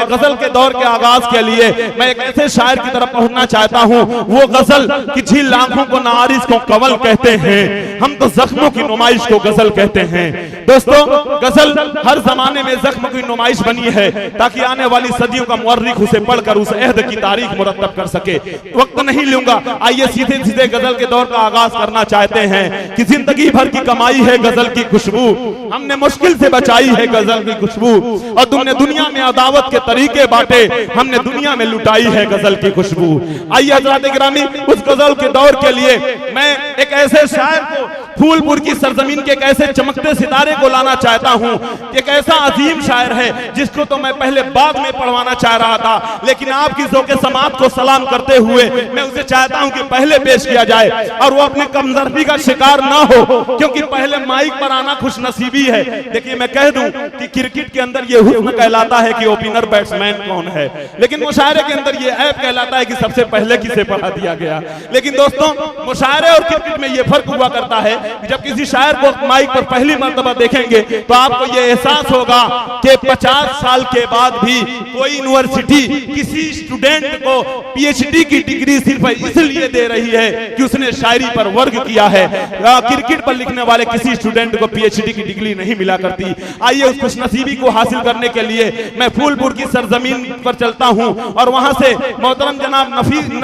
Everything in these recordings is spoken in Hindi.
मैं गजल के दौर के आगाज के लिए मैं एक ऐसे शायर की तरफ पहुंचना चाहता हूं। वो गजल की झील आंखों को नारिज को कवल कहते हैं, हम तो जख्मों की नुमाइश को गजल कहते हैं। दोस्तों, गजल हर जमाने में जख्म की नुमाइश बनी है ताकि आने वाली सदियों का मुअर्रिख उसे पढ़कर उस अहद की तारीख मुरतब कर सके। वक्त नहीं लूंगा, आइए सीधे सीधे गजल के दौर का आगाज करना चाहते हैं कि जिंदगी भर की कमाई है गजल की खुशबू, हमने मुश्किल से बचाई है गजल की खुशबू, और तुमने दुनिया में अदावत के तरीके बांटे, हमने दुनिया में लुटाई है गजल की खुशबू। आइए हज़रात गिरामी, उस गजल के दौर के लिए मैं एक ऐसे शायर को फूलपुर की सरजमीन के एक ऐसे चमकते सितारे को लाना चाहता हूं। एक ऐसा अजीम शायर है जिसको तो मैं पहले बाद में पढ़वाना चाह रहा था, लेकिन आपकी ज़ौक़े समात को सलाम करते हुए मैं उसे चाहता हूं कि पहले पेश किया जाए और वो अपने कमजोरी का शिकार ना हो, क्योंकि पहले माइक पर आना खुशनसीबी है। देखिए, मैं कह दूं कि क्रिकेट के अंदर ये हुस्न कहलाता है कि ओपनर बैट्समैन कौन है, लेकिन मुशायरे के अंदर ये ऐब कहलाता है कि सबसे पहले किसे पढ़ा दिया गया। लेकिन दोस्तों, मुशायरे और क्रिकेट में ये फर्क हुआ करता है कि जब किसी शायर को माइक पर पहली मर्तबा देखेंगे तो आपको ये एहसास होगा कि 50 साल के बाद भी कोई यूनिवर्सिटी किसी स्टूडेंट को पीएचडी की डिग्री सिर्फ इसलिए दे रही है कि उसने शायरी पर वर्ग किया है। क्रिकेट पर लिखने वाले किसी स्टूडेंट को पीएचडी की डिग्री नहीं मिला करती। आइए उस खुशनसीबी को हासिल करने के लिए मैं फूलपुर की सरजमीन पर चलता हूं और वहां से मोहतरम जनाब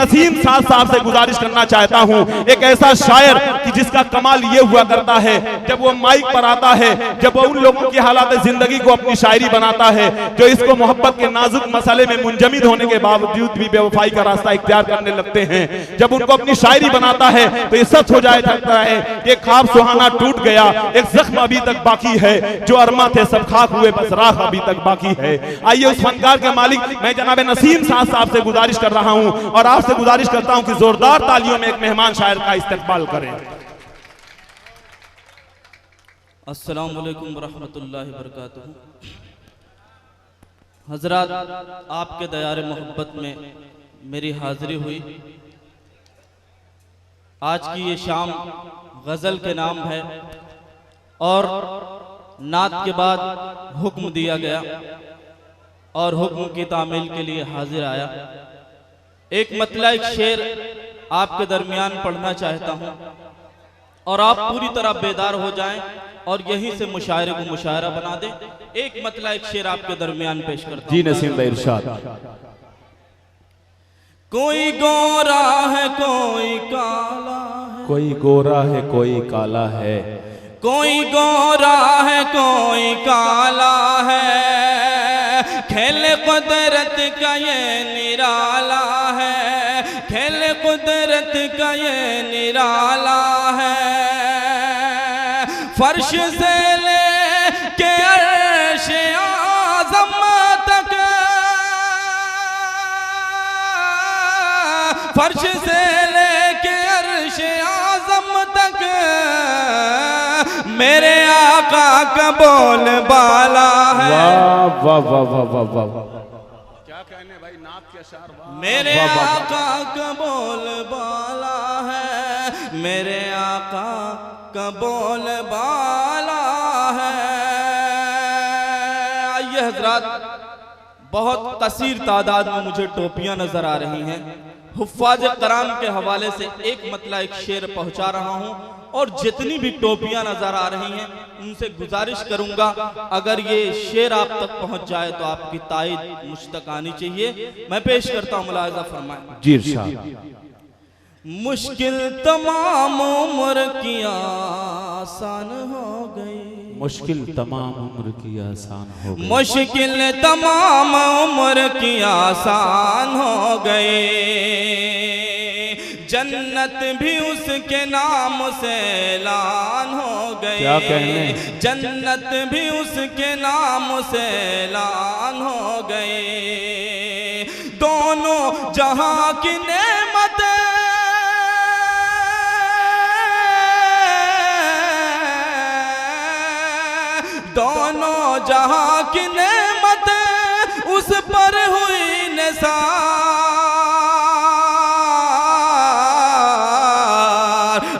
नसीम साहब से गुजारिश करना चाहता हूं। एक ऐसा शायर कि जिसका कमाल ये हुआ करता है जब वो माइक पर आता है, जब वो उन लोगों की हालात जिंदगी को अपनी शायरी बनाता है जो इसको मोहब्बत के नाजुक मसले में मुंजमिद होने के बावजूद भी बेवफाई का रास्ता इख्तियार करने लगते हैं। जब उनको अपनी शायरी बनाता है तो ये सच हो जाए सकता है कि ख्वाब सुहाना टूट गया, एक जख्म अभी तक बाकी है, जो अरमा थे सब खाक हुए बस राख अभी तक बाकी है। आइए उस फनकार के मालिक मैं जनाब नसीम साहब से गुजारिश कर रहा हूं और आपसे गुजारिश करता हूं कि जोरदार तालियों में एक मेहमान शायर का इस्तकबाल करें। अस्सलाम वालेकुम वरहमतुल्लाहि वबरकातुहू। हजरात, आपके दयारे मोहब्बत में मेरी हाजिरी हुई। आज की ये शाम गज़ल के नाम है और नात के बाद हुक्म दिया गया और हुक्म की तामील के लिए हाजिर आया। एक मतला एक शेर आपके दरमियान पढ़ना चाहता हूँ और आप पूरी तरह बेदार हो जाएं और यहीं से मुशायरे को मुशायरा बना दें। एक मतला एक शेर आपके दरमियान पेश करता हूं। जी नसीम भाई इरशाद। कोई गोरा है कोई काला है, कोई गोरा है कोई काला है, कोई गोरा है कोई काला है, खेल कुदरत का ये निराला है, खेल कुदरत का ये निराला है। फर्श से ले के अर्श आज़म तक, फर्श से ले के अर्श आज़म तक मेरे आका का बोल बाला है। वाह वाह वाह वाह वाह वाह, क्या कहने भाई, नात के अशार। मेरे आका का बोल बाला है, मेरे आका का बोल बाला है। आइए हजरात, बहुत कसीर तादाद में मुझे टोपियां नजर आ रही हैं। हुफ्फाज कराम के हवाले से एक मतला एक शेर पहुंचा रहा हूं और जितनी भी टोपियां नजर आ रही हैं उनसे गुजारिश करूंगा अगर ये शेर आप तक पहुंच जाए तो आपकी ताईद मुझ तक आनी चाहिए। मैं पेश करता हूं, मुलाहिजा फरमाएं। जी इरशाद। मुश्किल तमाम उम्र की आसान हो गई, मुश्किल तमाम उम्र की आसान हो गई, मुश्किल तमाम उम्र की आसान हो गई, जन्नत भी उसके नाम से ऐलान हो गई। क्या कहने, जन्नत भी उसके नाम से ऐलान हो गई। दोनों जहां की नेमत दोनों जहां की नेमत उस पर हुई निसार।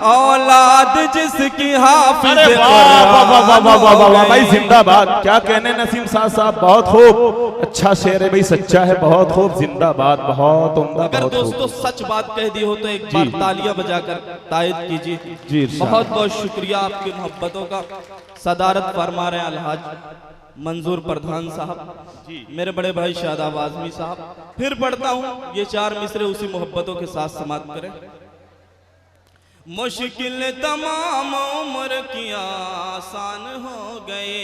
औलाद औलाद जिसकी हाफिज अरे वाह वाह वाह वाह वाह वाह वाह भाई जिंदाबाद। क्या कहने नसीम साहब, बहुत खूब, अच्छा शेर है भाई, सच्चा है, बहुत खूब, जिंदाबाद, बहुत उम्दा। अगर बहुत दोस्तों सच बात कह दी हो तो एक बार तालियां बजाकर तायद कीजिए। जी इरशाद। बहुत बहुत शुक्रिया आपकी मोहब्बतों का। सदारत फरमा रहे हैं अलहाज मंजूर प्रधान साहब, मेरे बड़े भाई शादाब आजमी साहब। फिर पढ़ता हूँ ये 4 मिसरे उसी मोहब्बतों के साथ समाप्त करें। मुश्किल तमाम उम्र की आसान हो गए,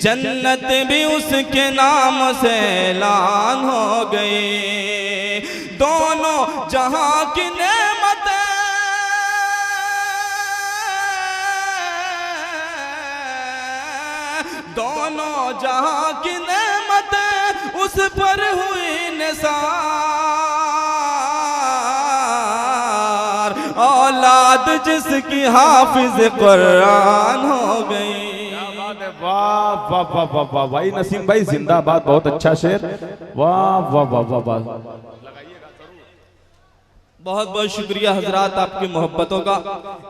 जन्नत भी उसके नाम से ऐलान हो गए। दोनों जहां की नेमतें दोनों जहां की नेमतें उस पर हुई निसार। औलाद जिसकी हाफिज कुरान हो गई। वाह वाह वाह वाह वाह भाई नसीम भाई जिंदाबाद, बहुत अच्छा शेर, वाह वाह वाह वाह वाह। बहुत बहुत शुक्रिया हजरात आपकी मोहब्बतों का।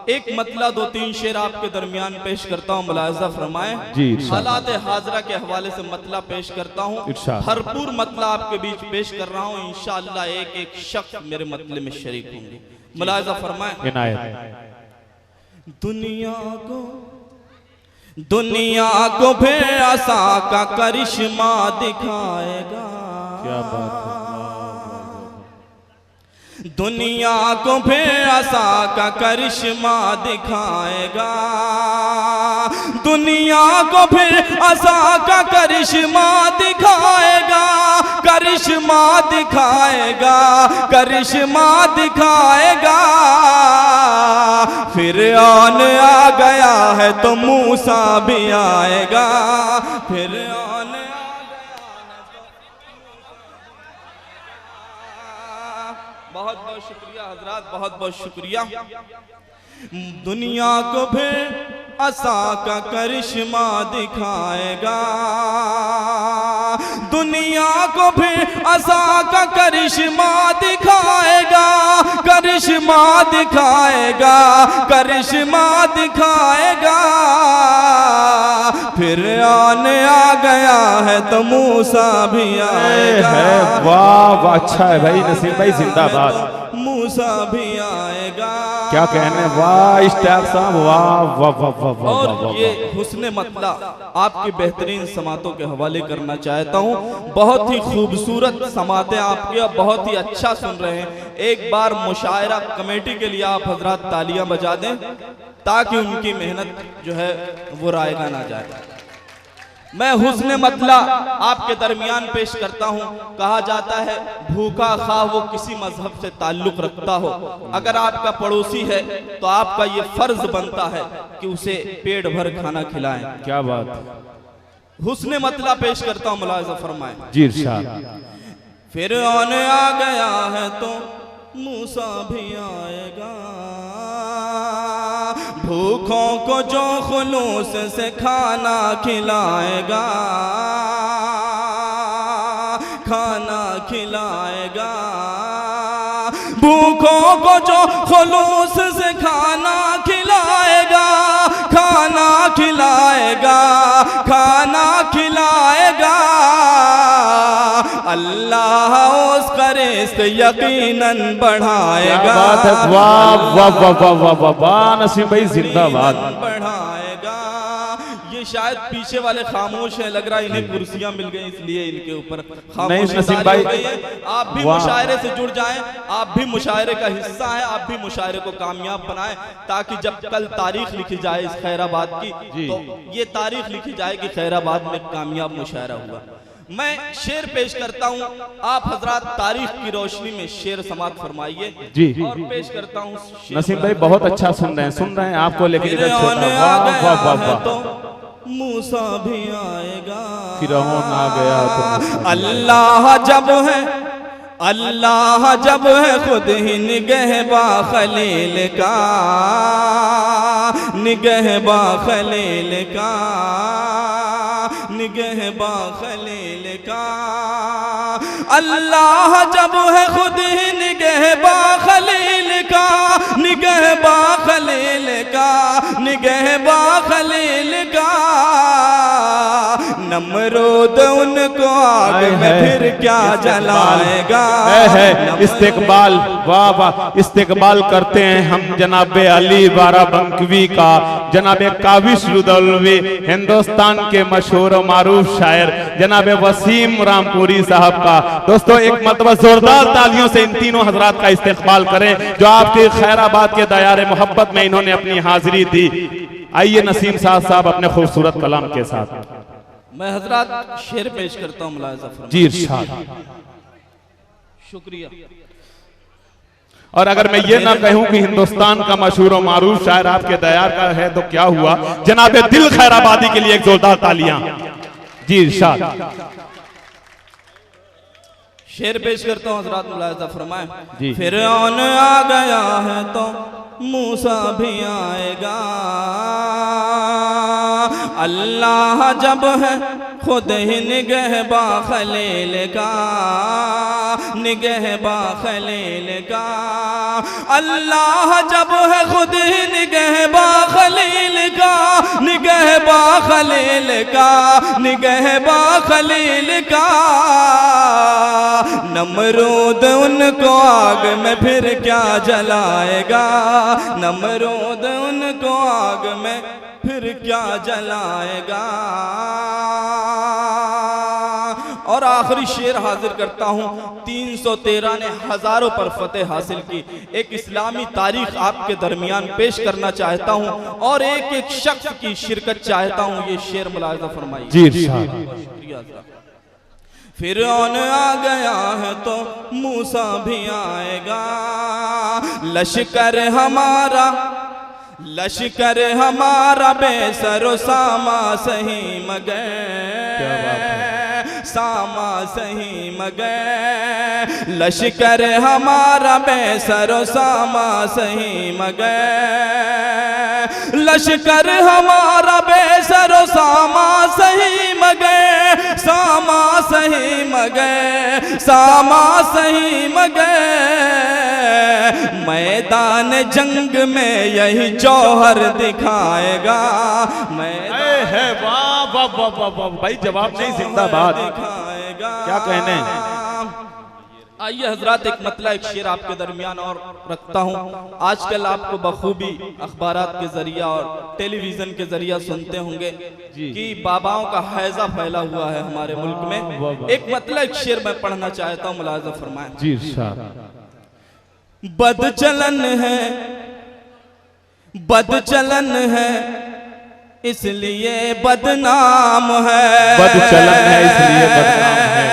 एक मतला 2-3 शेर आपके दरमियान पेश करता हूँ, मुलाहिजा फरमाएं। जी इरशाद। हालात हाजरा के हवाले से मतला पेश करता हूँ, इरशाद। भरपूर मतला आपके बीच पेश कर रहा हूँ। इंशाअल्लाह एक एक शख्स मेरे मतले में शरीक होंगे। मुलाहिजा फरमाएं। इनायत। दुनिया को फिर आसा का करिश्मा दिखाएगा। क्या बात है। दुनिया को फिर आसा का करिश्मा दिखाएगा। दुनिया को फिर आसा का करिश्मा दिखाएगा। करिश्मा दिखाएगा, करिश्मा दिखाएगा। फिर आन आ गया है तो मूसा भी आएगा। फिर आन बहुत बहुत शुक्रिया हजरात, बहुत बहुत शुक्रिया। दुनिया को फिर असा का करिश्मा दिखाएगा। दुनिया को फिर असा का करिश्मा दिखाएगा। करिश्मा दिखाएगा, करिश्मा दिखाएगा। फिर आने आ गया है तो मूसा भी आएगा। वाह वाह, अच्छा है भाई नसीम भाई जिंदाबाद। मूसा भी आएगा। क्या कहने, वाह इश्तियाक साहब, वाह वाह वाह वाह वाह। और ये हुस्न मतला आपकी बेहतरीन समातों के हवाले करना चाहता हूँ। बहुत ही खूबसूरत समातें आपकी, और बहुत ही अच्छा सुन रहे हैं। एक बार मुशायरा कमेटी के लिए आप हजरात तालियां बजा दें ताकि उनकी मेहनत जो है वो रायगा ना जाए। मैं हुस्न मतला आपके दरमियान पेश करता हूँ। कहा जाता है भूखा खा वो किसी मजहब से ताल्लुक रखता हो, अगर आपका पड़ोसी है तो आपका ये फर्ज बनता है कि उसे पेट भर खाना खिलाएं। क्या बात। हुस्न मतला पेश करता हूँ, मुलाहिजा फरमाएं। जी इरशाद। फिर आने आ गया है तो मूसा भी आएगा। भूखों को जो खुलूस से खाना खिलाएगा, खाना खिलाएगा। भूखों को जो खुलूस से खाना खिलाएगा, खाना खिलाएगा, खाना खिलाएगा। अल्लाह उसका रिज़्क़ यकीनन बढ़ाएगा। क्या बात है, वाह वाह वाह वाह वाह वाह वाह नसीम भाई जिंदाबाद। बढ़ाएगा। ये शायद पीछे वाले खामोश हैं, लग रहा है इन्हें कुर्सियां मिल गई इसलिए इनके ऊपर खामोशी नसीम तारी हो भाई, गई है। आप भी मुशायरे से जुड़ जाएं, आप भी मुशायरे का हिस्सा हैं, आप भी मुशायरे को कामयाब बनाएं ताकि जब कल तारीख लिखी जाए इस खैराबाद की तो ये तारीख लिखी जाए कि खैराबाद में कामयाब मुशायरा हुआ। मैं शेर पेश करता हूँ, आप हजरात तारीख की रोशनी में शेर समात फरमाइए। जी और पेश करता हूँ नसीम भाई, बहुत अच्छा सुन रहे हैं आपको लेकिन इधर छोटा। वाह वाह वाह वाह। तो मूसा भी आएगा। फिरौन आ गया तो अल्लाह जब है, अल्लाह जब है खुद ही निगहबा खलील का, निगहबा खलील का, निगहबा खलील का। अल्लाह जब है खुद ही निगहबा खलील का, निगहबा खलील का, निगहबा खलील का। नमरूद उनको आग में फिर क्या जलाएगा। इस्तेकबाल, वाह वाह, इस्तेकबाल करते हैं हम जनाबे अली बाराबंकवी का, जनाबे काविश रुदलवी, हिंदुस्तान के मशहूर और मारूफ शायर जनाबे वसीम रामपुरी साहब का। दोस्तों एक मरतबा जोरदार तालियों से इन तीनों हजरात का इस्तेकबाल करें जो आपके खैराबाद के दयारे मोहब्बत में इन्होंने अपनी हाजिरी दी। आइए नसीम साहब अपने खूबसूरत कलाम के साथ। मैं हजरात शेर पेश करता हूँ मुलाहिज़ा फरमाएं। जी इरशाद। शुक्रिया। और अगर मैं ये ना कहूं कि हिंदुस्तान का मशहूर और मारूफ शायर आपके दयार का है तो क्या हुआ। जनाबे दिल खैराबादी के लिए एक जोरदार तालियां। जी इरशाद। शेर पेश करता हूँ हजरात मुलाहिज़ा फरमाएं। फिरौन आ गया है तो मूसा भी आएगा। अल्लाह जब है खुद ही निगहबा खलील का, निगहबा खलील का। अल्लाह जब है खुद ही निगहबा खलील का, निगहबा खलील का, निगहबा खलील का। नमरूद उनको आग में फिर क्या जलाएगा। नमरूद उनको आग में फिर क्या जलाएगा। और आखिरी शेर हाजिर करता हूँ। 313 ने हजारों पर फतेह हासिल की। एक इस्लामी तारीख आपके दरमियान पेश करना चाहता हूँ और एक एक शख्स की शिरकत चाहता हूँ। ये शेर मुलाहिज़ा फरमाइए। जी शुक्रिया। फिरौन आ गया है तो मूसा भी आएगा। लश्कर हमारा, लश्कर हमारा बेसरो सामा सही मगर, सामा सही मगर। लश्कर हमारा बेसरो सामा सही मगर। लश्कर हमारा बेसरो सामा सही मगर, सामा सही मगर, सामा सही मगर। मैदान जंग में यही जौहर दिखाएगा। है वाह वाह वाह वाह वाह भाई, जवाब नहीं जिंदाबाद। क्या कहने। आइए हजरात एक मतला एक शेर आपके दरमियान और रखता हूँ। आजकल आपको बखूबी अखबारात के जरिया और टेलीविजन के जरिया सुनते होंगे कि बाबाओं का हैजा फैला हुआ है हमारे मुल्क में। एक मतला एक शेर मैं पढ़ना चाहता हूँ, मुलाहिज़ा फरमाएं। जी इरशाद। बदचलन है, बदचलन है इसलिए बदनाम है। बदचलन है इसलिए बदनाम है।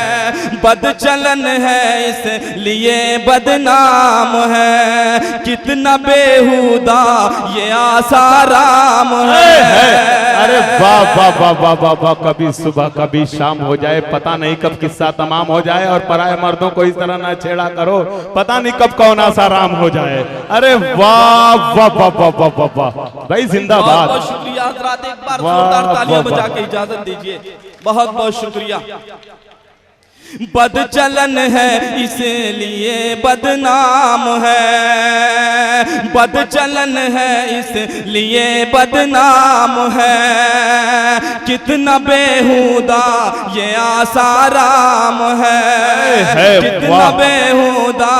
बदचलन है इसलिए बदनाम है। कितना बेहुदा ये आसाराम है। अरे वाह वाह वाह वाह वाह वाह। कभी सुबह कभी शाम हो जाए, पता नहीं कब किस्सा तमाम हो जाए। और पराए मर्दों को इस तरह ना छेड़ा करो, पता नहीं कब कौन आसाराम हो जाए। अरे वाह वाह वाह वाह वाह वाह वाह भाई जिंदाबाद। बहुत शुक्रिया हजरात, एक बार जोरदार तालियां बजा के इजाजत दीजिए। बहुत बहुत शुक्रिया। बदचलन है इसलिए बदनाम है। बदचलन है इसलिए बदनाम है। कितना बेहुदा ये आसाराम है। कितना बेहुदा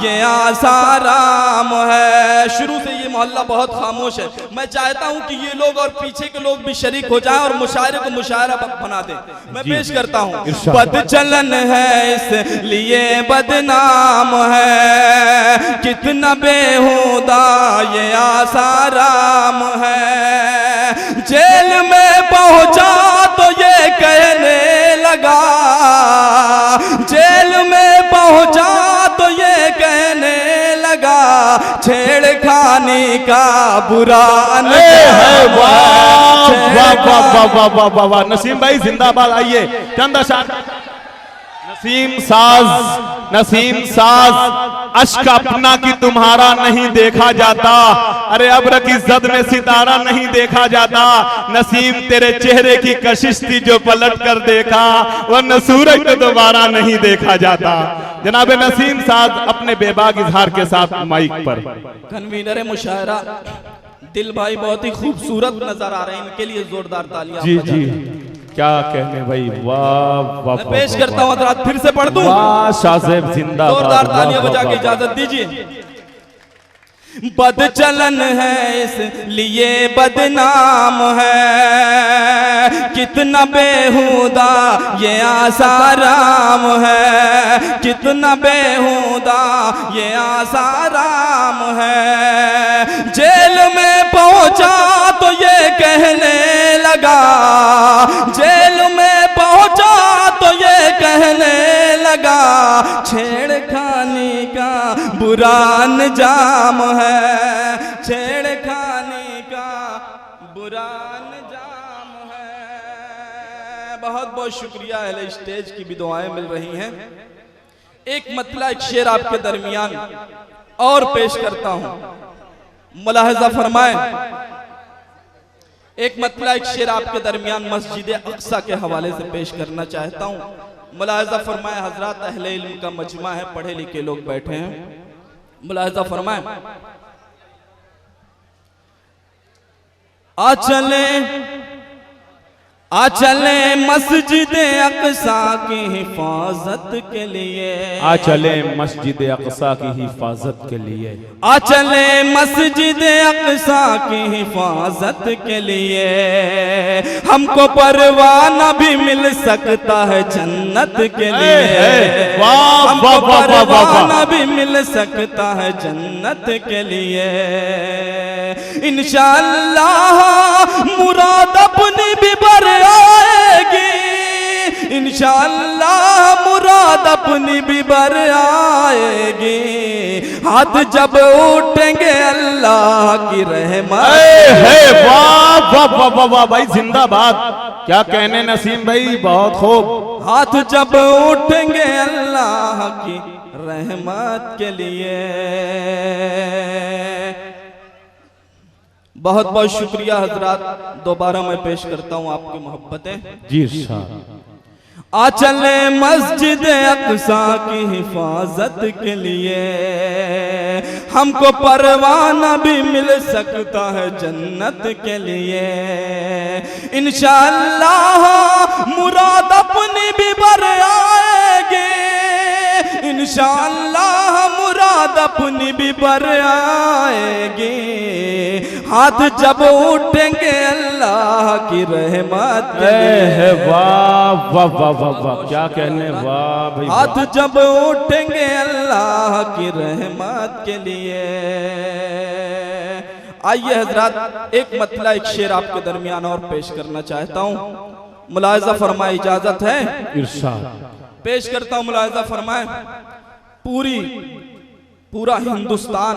ये आसाराम है। शुरू से ये मोहल्ला बहुत खामोश है। मैं चाहता हूं कि ये लोग और पीछे के लोग भी शरीक हो जाएं और मुशायरे को मुशायरा बना दें। मैं पेश करता हूं। बदचलन है इसलिए बदनाम है। कितना बेहुदा ये आसाराम है। जेल में पहुंचा तो ये कहने लगा, जेल में पहुंचा तो ये कहने लगा, छेड़खानी का बुरा नहीं है। वाह वाह वाह वाह वाह वाह। नसीम भाई जिंदाबाद। आइए चंद अशार। नसीम साज, नसीम साज अश्क अपना की तुम्हारा नहीं देखा जाता, अरे अब्र की जद में सितारा नहीं देखा जाता, नसीम तेरे चेहरे की कशिश थी जो पलट कर देखा, वरना सूरज को दोबारा नहीं देखा जाता। जनाब नसीम साहब अपने बेबाक इजहार के साथ माइक पर। कन्वीनर मुशायरा दिल भाई बहुत ही खूबसूरत नजर आ रहे हैं, इनके लिए जोरदार तालियां। जी जी क्या कहने भाई, वाह वाह। मैं पेश करता हूं हज़रात, फिर से पढ़ दूं। वाह शाहज़ेब जिंदाबाद, जोरदार तालियां बजा के इजाजत दीजिए। बद चलन है इसलिए बदनाम है, कितना बेहुदा ये आसाराम है, कितना बेहुदा ये आसाराम है। जेल में पहुंचा तो ये कहने लगा, जेल में पहुंचा तो ये कहने लगा, छेड़खानी का बुरा अंजाम है, छेड़खानी का बुरा अंजाम है। बहुत बहुत शुक्रिया, अहले स्टेज की भी दुआएं मिल रही हैं। एक मतला एक शेर आपके दरमियान और पेश करता हूं, मुलाहजा फरमाएं। एक मतला एक शेर आपके दरमियान मस्जिद अक्सा के हवाले से पेश करना चाहता हूं, मुलाहजा फरमाएं। हजरात अहले इल्म का मजमा है, पढ़े लिखे लोग बैठे हैं, मुलाहजा फरमाएं। आ चले मस्जिद अक्सा की हिफाजत के लिए, आ चले मस्जिद अक्सा की हिफाजत के लिए, आ चले मस्जिद अक्सा की हिफाजत के लिए, हमको परवाना भी मिल सकता है जन्नत के लिए, हमको परवाना भी मिल सकता है जन्नत के लिए। इंशाअल्लाह मुराद अपनी भी बर आएगी, इंशाअल्लाह मुराद अपनी भी बर आएगी, हाथ जब उठेंगे अल्लाह की रहमत। वाह वाह वाह वाह वाह भाई, जिंदाबाद। क्या कहने नसीम भाई, बहुत खूब। हाथ जब उठेंगे अल्लाह की रहमत के लिए। बहुत बहुत शुक्रिया हजरात, दोबारा मैं पेश करता हूँ आपकी मोहब्बतें। जी साहब। आ चले मस्जिद अक्सा की हिफाजत के लिए, हमको परवाना भी मिल सकता है जन्नत के लिए। इंशाअल्लाह मुराद अपनी भी बर आएगी, इंशाअल्लाह मुराद अपनी भी बर आएगी, हाथ जब उठेंगे अल्लाह की रहमत के लिए। वाह वाह वाह वाह वाह, क्या कहने, वाह भाई। हाथ जब उठेंगे अल्लाह की रहमत के लिए। आइए हजरात, एक मतला एक शेर आपके दरमियान और पेश करना चाहता हूँ, मुलाहिजा फरमाए, इजाजत है? इरशाद पेश करता हूँ, मुलाहिजा फरमाए। पूरा हिंदुस्तान,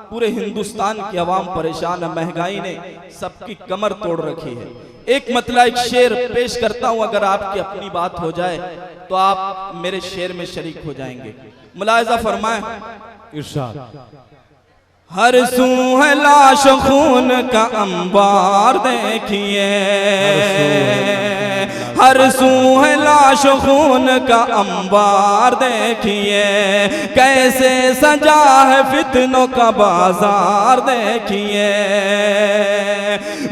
पूरे हिंदुस्तान की आवाम परेशान है, महंगाई ने सबकी कमर तोड़ रखी है। एक मतला एक शेर पेश करता हूं, अगर आपकी अपनी बात हो जाए तो आप मेरे शेर में शरीक हो जाएंगे। मुलाहिजा फरमाएं। इरशाद। हर सू है लाश खून का अंबार देखिए, हर सू है लाश खून का अंबार देखिए, कैसे सजा है फितनों का बाजार देखिए।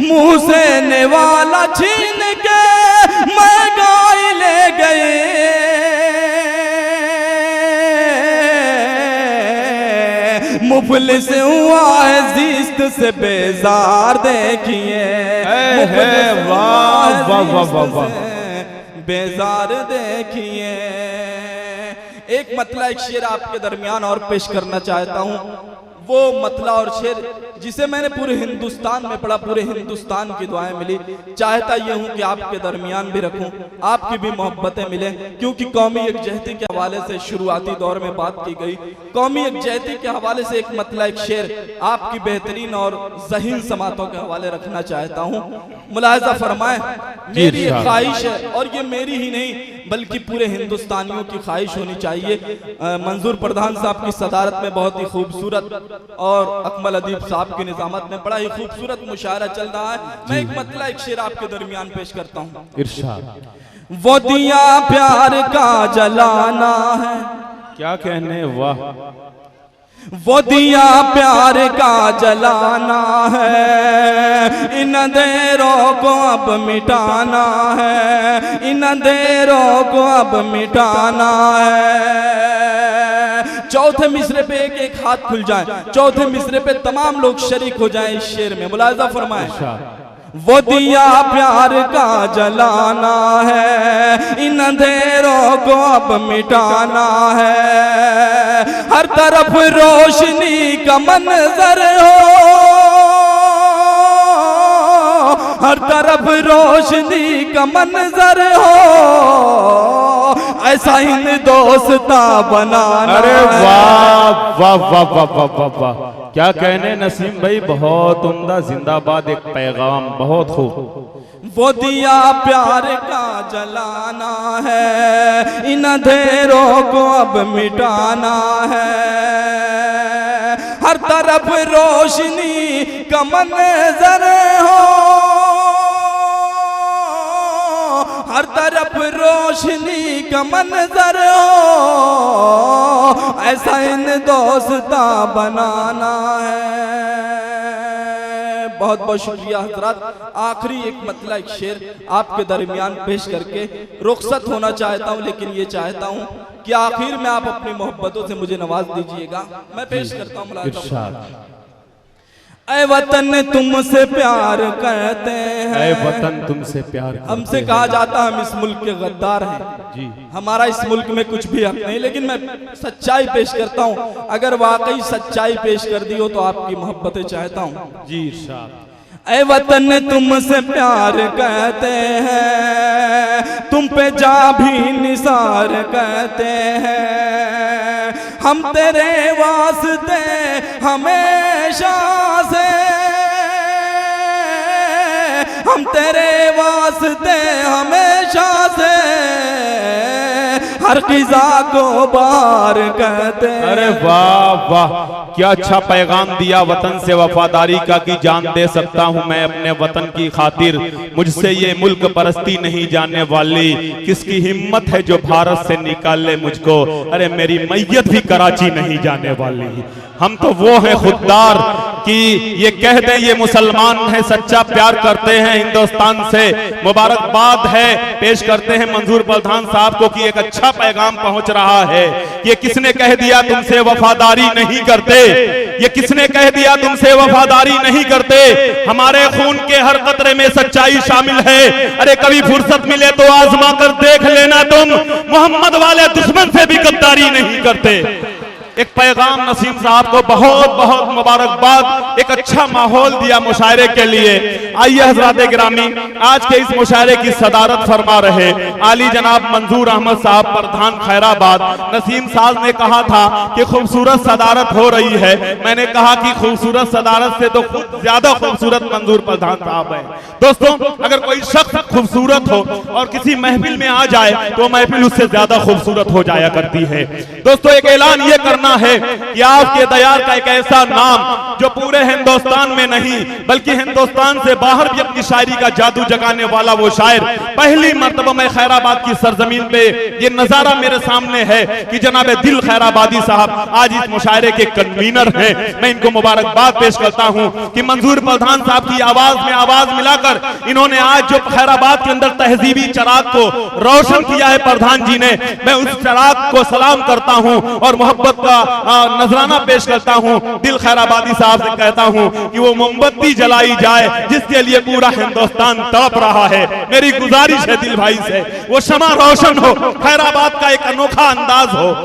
मुंह से नेवाला छीन के महंगाई ले गए, मुफलिस हुआ है जिस्त से बेजार देखिए, वाह वाह वाह वाह वाह, बेजार देखिए। एक मतला एक शेर आपके दरमियान और पेश करना चाहता हूँ, वो मतला और शेर जिसे मैंने पूरे हिंदुस्तान में पढ़ा, पूरे हिंदुस्तान की दुआएं मिली। चाहता ये हूं कि आपके दरमियान भी रखूं, आपकी भी मोहब्बतें मिले, क्योंकि कौमी यकजहती के हवाले से शुरुआती दौर में बात की गई। कौमी यकजहती के हवाले से एक मतला, एक शेर आपकी बेहतरीन और ज़हीन समातों के हवाले रखना चाहता हूं। मुलाहिजा फरमाएं, मेरी एक ख्वाहिश है, और ये मेरी ही नहीं बल्कि पूरे हिंदुस्तानियों की ख्वाहिश होनी चाहिए। मंजूर प्रधान साहब की सदारत में बहुत ही खूबसूरत और अकमल अदीब साहब की निजामत में बड़ा ही खूबसूरत मुशायरा चल रहा है। मैं एक मतला, एक शेर आपके दरमियान पेश करता हूँ। इरशाद। वो दिया प्यार का जलाना है, क्या कहने, वाह। वो दिया प्यार का जलाना है, इन अंधेरों को अब मिटाना है, इन अंधेरों को अब मिटाना है। चौथे मिसरे पे एक एक हाथ खुल जाए, चौथे मिसरे पे तमाम लोग शरीक हो जाएं इस शेर में। मुलाहिजा फरमाएं, वो दिया प्यार का जलाना है, इन अंधेरों को अब मिटाना है। हर तरफ रोशनी का मंजर हो, हर तरफ रोशनी का मंजर हो, ऐसा इन दोस्ता बनाना। अरे वाह वाह वाह वाह वाह वाह वाह, क्या कहने नसीम भाई, बहुत उम्दा, जिंदाबाद, एक पैगाम, बहुत खूब। वो दिया प्यार का जलाना है, इन अंधेरों को अब मिटाना है। हर तरफ रोशनी का मंजर हो, हर तरफ रोशनी का मंजर हो, ऐसा इन दोस्ता बनाना है। बहुत बहुत शुक्रिया हजरात। आखिरी एक मतला, एक शेर आपके दरमियान पेश करके रुखसत होना चाहता हूँ, लेकिन ये चाहता हूँ कि आखिर में आप अपनी मोहब्बतों से मुझे नवाज दीजिएगा। मैं पेश करता हूँ। ऐ वतन तुमसे प्यार करते हैं, ऐ वतन तुमसे प्यार करते हैं। हमसे कहा जाता है हम इस मुल्क के गद्दार हैं जी, हमारा इस मुल्क में कुछ भी हक नहीं, लेकिन मैं सच्चाई पेश करता हूँ। अगर वाकई सच्चाई पेश कर दी हो तो आपकी मोहब्बतें चाहता हूँ जी। इरशाद। ऐ वतन तुमसे प्यार कहते हैं, तुम पे जा भी निसार कहते हैं। हम तेरे वास्ते हमेशा से, हम तेरे वास्ते हमेशा से हर क़िज़ा को बार कहते हैं। अरे वाह वाह, क्या अच्छा पैगाम दिया वतन से वफादारी का, कि जान दे सकता हूँ मैं अपने वतन की खातिर, मुझसे ये मुल्क परस्ती नहीं जाने वाली। किसकी हिम्मत है जो भारत से निकाले मुझको, अरे मेरी मैयत भी कराची नहीं जाने वाली। हम तो वो हैं खुददार कि ये कह दे ये मुसलमान है, सच्चा प्यार करते हैं हिंदुस्तान से। मुबारकबाद है, पेश करते हैं मंजूर प्रधान साहब को कि एक अच्छा पैगाम पहुंच रहा है। ये किसने कह दिया तुमसे वफादारी नहीं करते, ये किसने कह दिया तुमसे वफादारी नहीं करते। हमारे खून के हर कतरे में सच्चाई शामिल है। अरे कभी फुर्सत मिले तो आजमा कर देख लेना, तुम मोहम्मद वाले दुश्मन से भी गद्दारी नहीं करते। एक पैगाम नसीम साहब को बहुत बहुत मुबारकबाद। एक अच्छा माहौल दिया मुशायरे के लिए। आइए हजरात गिरामी, आज के इस मुशायरे की सदारत फरमा रहे आली जनाब मंजूर अहमद साहब प्रधान खैराबाद। नसीम साहब ने कहा था कि खूबसूरत सदारत हो रही है। मैंने कहा कि खूबसूरत सदारत से तो खुद ज्यादा खूबसूरत मंजूर प्रधान साहब है। दोस्तों, अगर कोई शख्स खूबसूरत हो और किसी महफिल में आ जाए तो महफिल उससे ज्यादा खूबसूरत हो जाया करती है। दोस्तों, एक ऐलान ये करना है कि आपके दयार का एक ऐसा नाम जो पूरे हिंदुस्तान में नहीं बल्कि हिंदुस्तान से बाहर भी अपनी शायरी का जादू जगाने वाला वो शायर, पहली मर्तबा में खैराबाद की सरजमीन पे ये नजारा मेरे सामने है कि जनाब दिल खैराबादी साहब आज इस मुशायरे के कन्वीनर हैं। मैं इनको मुबारकबाद पेश करता हूं कि मंजूर प्रधान साहब की आवाज में आवाज मिलाकर इन्होंने आज जो खैराबाद के अंदर तहजीबी चिराग को रोशन किया है प्रधान जी ने, मैं उस चिराग को सलाम करता हूं और मोहब्बत का नजराना पेश करता हूं। दिल खैराबादी साहब से कहता हूं कि वो मोमबत्ती जलाई जाए जिसके लिए पूरा हिंदुस्तान तड़प रहा है। मेरी गुजारिश है दिल भाई से, वो शमा रोशन हो, खैराबाद का एक अनोखा अंदाज हो।